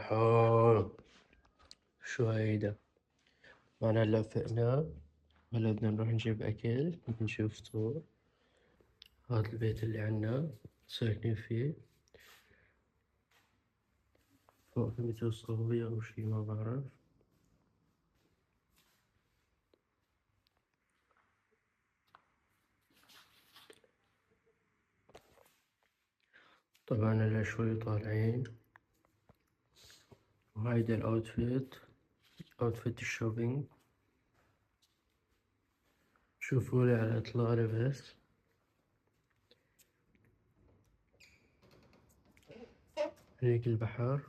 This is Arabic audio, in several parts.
البحر. شو هيدا؟ معنا هلا فقنا، هلا بدنا نروح نجيب أكل، نجيب فطور. هاد البيت اللي عنا ساكنين فيه، فوق في بيت الصحوبية أو شي ما بعرف. طبعا هلا شوي طالعين، وهيدا الأوتفيت، أوتفيت الشوبينج. شوفولي على إطلالة بس. هيك البحر.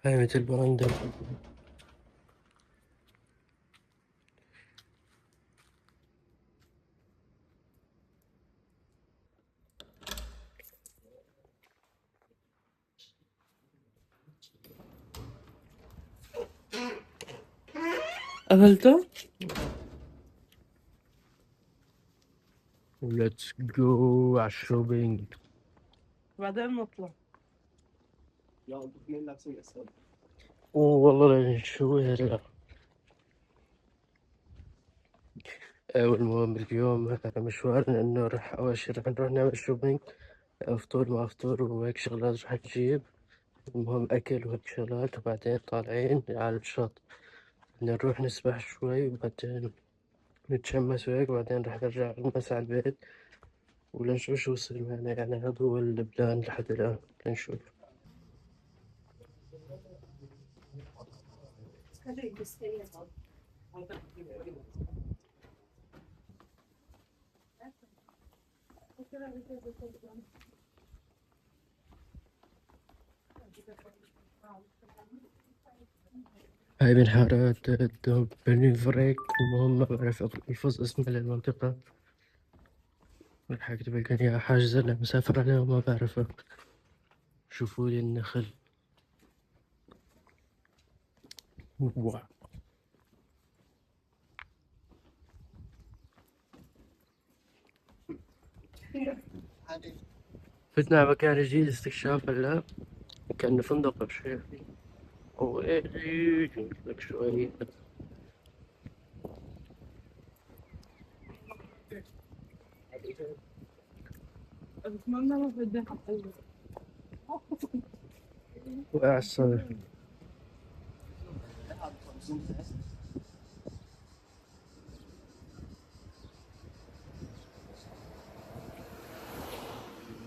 هاي مثل برندة. قفلته؟ ليتس جو عالشوبينج. بعدين نطلع. والله شو هلا. والمهم اليوم مشوارنا إنه رح أول شي رح نروح نعمل شوبينج، فطور مع فطور وهيك شغلات رح نجيب. المهم أكل وهيك شغلات، وبعدين طالعين على الشط بدنا نروح نسبح شوي، وبعدين نتشمس وهيك، وبعدين رح نرجع نمس على البيت ولنشوف شو يصير معنا. يعني هذا هو البلان لحد الآن، لنشوف. هاي من حارات بني فريك. المهم ما بعرف الفظ اسمها للمنطقة، رح أكتب لكم إياها حاجزة لأ مسافر عليها وما بعرفها. شوفولي النخل. واو. فتنا على مكان جديد استكشاف هلا، كأنه فندق أو شي. ويلي لك شوي. أتمنى ما بدي أحط. وقع الصدر.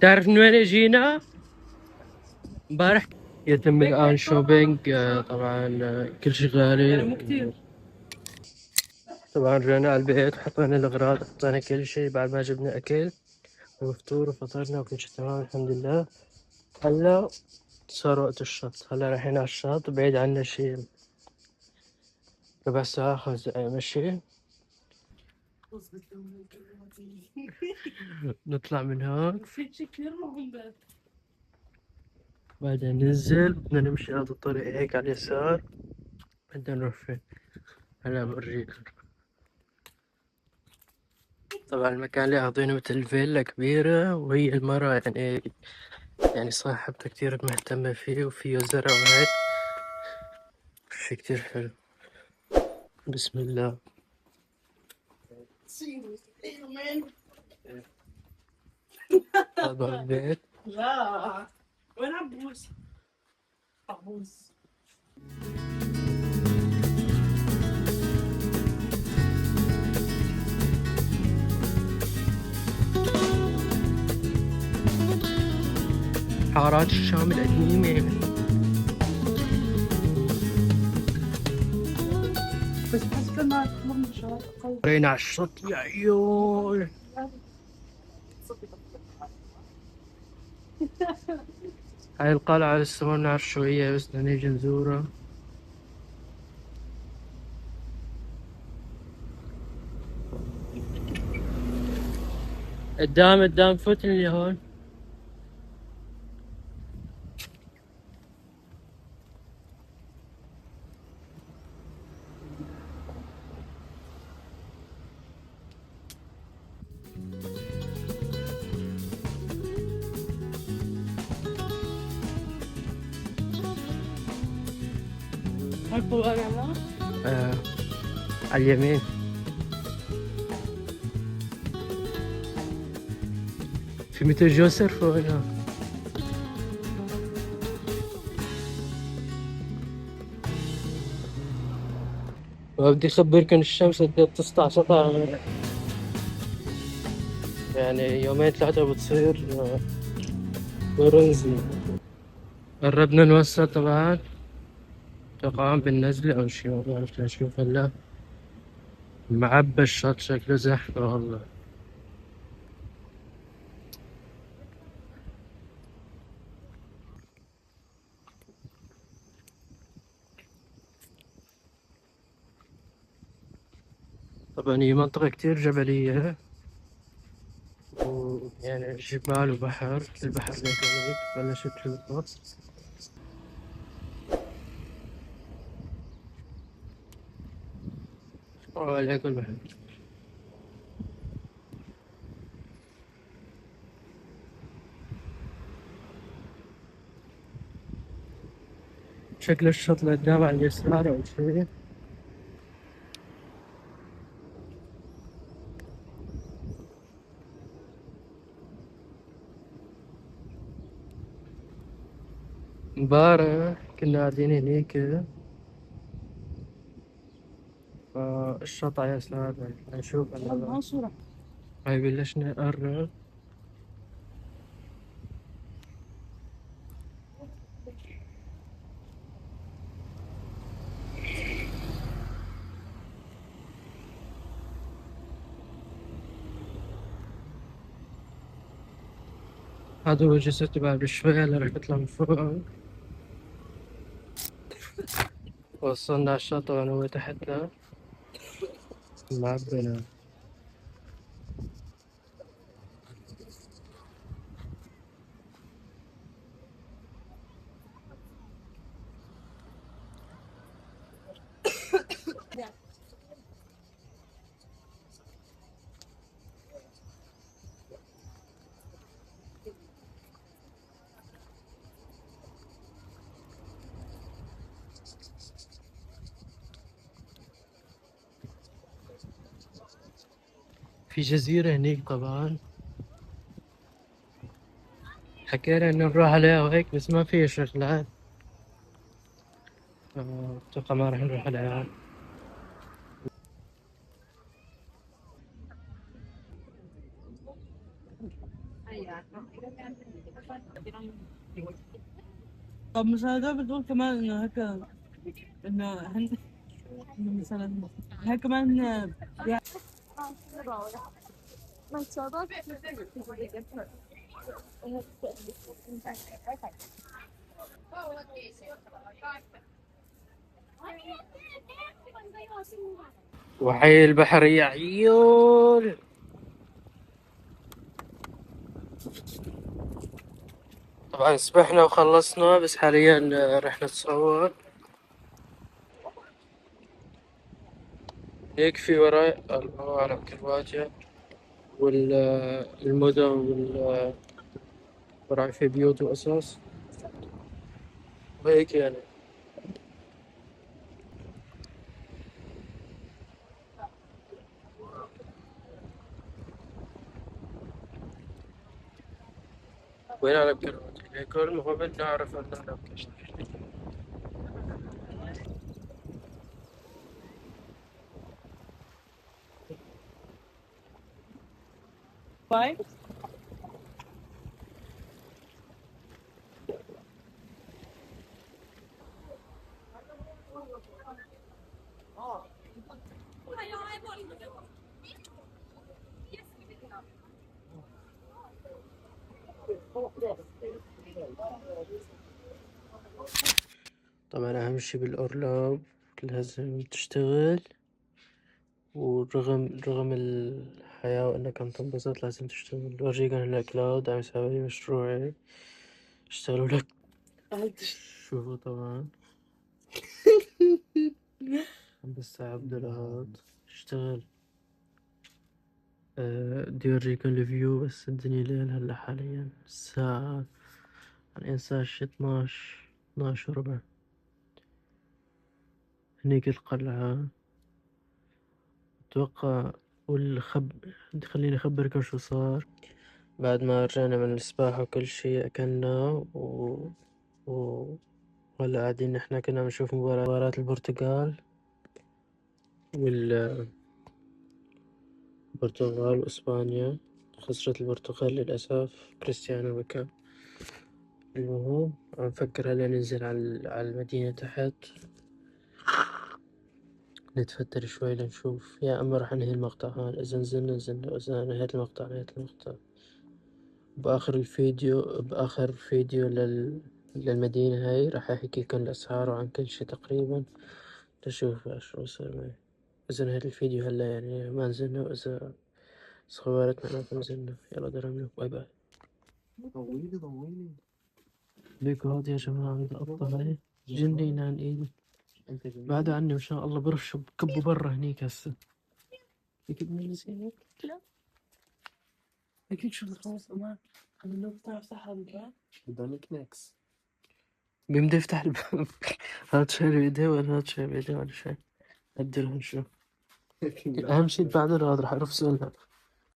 تعرف من وين اجينا؟ امبارح. يتم الآن شوبينج. طبعا كل شي غالي. مو كتير. طبعا رجعنا على البيت، حطينا الأغراض، حطينا كل شي بعد ما جبنا أكل وفطور وفطرنا وكل شي تمام الحمد لله. هلا صار وقت الشط، هلا رايحين على الشط، بعيد عنا شي ربع ساعة 5 دقايق مشي. نطلع من هون، في شي كتير مهم بس. بعدين ننزل بدنا نمشي هذا الطريق هيك على اليسار. بدنا نروح فين؟ هلا بورجيكم. طبعا المكان اللي أخذينه مثل فيلا كبيرة، وهي المرة يعني صاحبته كتير مهتمة فيه، وفيه زرع وهيك، شي كتير حلو. بسم الله. هذا البيت. لا، وين عبوس؟ عبوس. حارات الشام القديمة. بس حسيت انها كمان شغلات اقل. رينا على الشط يا عيون. هاي القلعة لسه ما بنعرف شو هي، بس بدنا نيجي نزورها. قدام فتني هون. هاي طول أنا. آه. على اليمين. في متر جسر فوق هنا. وبدي أخبركم الشمس بدها تسطع سطع، يعني يومين ثلاثة بتصير برنزي. قربنا نوصل طبعا، طبعا بالنزلة أو شي، ما بعرف نشوف هلا. معبى الشط، شكله زحمة والله. طبعا هي منطقة كتير جبلية، ويعني جبال وبحر، البحر هيك بلشت تشوفه. هيك البحر. شكل الشط لقدام على اليسار أو شي. امبارح كنا قاعدين هنيك، فالشط على يسارنا نشوف هلا. ما صورة. هاي بلشنا نقرب. هذا هو جسر تبع بشوي، هلا رح نطلع من فوق. وصلنا على الشط، طبعا هو تحتنا معبنا. في جزيرة هنيك طبعا، حكينا إنه نروح عليها وهيك، بس ما في شغلات. أتوقع ما رح نروح عليها. طب مش هذا بتقول كمان إنه هيك، إنه إنه مثلا هيك كمان يعني. وحي البحر يا عيون. طبعا سبحنا وخلصنا، بس حاليا رح نتصور. هيك في وراي الله أعلم كرواتيا، والمدن وراي في بيوت وقصص وهيك يعني. وين علم كرواتيا؟ هيك المهم بدنا نعرف أن علم كرواتيا. باي. طبعا أهم شي بالأورلاب لازم تشتغل، ورغم الحياة وإنك عم تنبسط لازم تشتغل. أورجيكم هلا كلاود عم يساوي لي مشروعي، اشتغلوا لك. شوفوا طبعا عم بساعد دولارات اشتغل. بدي أورجيكم الفيو، بس الدنيا ليل هلا حاليا الساعة على الساعة 12 وربع. هنيك القلعة أتوقع. خليني أخبركم شو صار. بعد ما رجعنا من السباحة وكل شي أكلنا و... وهلا قاعدين نحنا كنا بنشوف مباراة البرتغال وإسبانيا. خسرت البرتغال للأسف، كريستيانو بكى. المهم عم نفكر هلا ننزل على المدينة تحت نتفتر شوي لنشوف، يا أما رح ننهي المقطع هون. إذا نزلنا، إذا نهيت المقطع نهيت المقطع. بآخر فيديو للمدينة هاي رح أحكيكم الأسعار وعن كل شي تقريبا، تشوف شو صار معي. إذا نهيت الفيديو هلا يعني ما نزلنا، وإذا صورت معناته نزلنا. يلا درمنا، باي باي. ضويلي ليكو هاد يا جماعة القطة هاي جنينا عن إيدي، بعدوا عني وإن شاء الله برشوا بكبوا برا هنيك هسه. أكيد من الزينة. لا أكيد شو خلاص أمان. أنا لو بتعرف تفتح الباب بدونك نكس بيمدي يفتح الباب. هاد شايل بإيديه ولا هاد شايل بإيديه ولا شيء. أدي لهم شو. أهم شي بعد هذا رح أعرف سؤالها.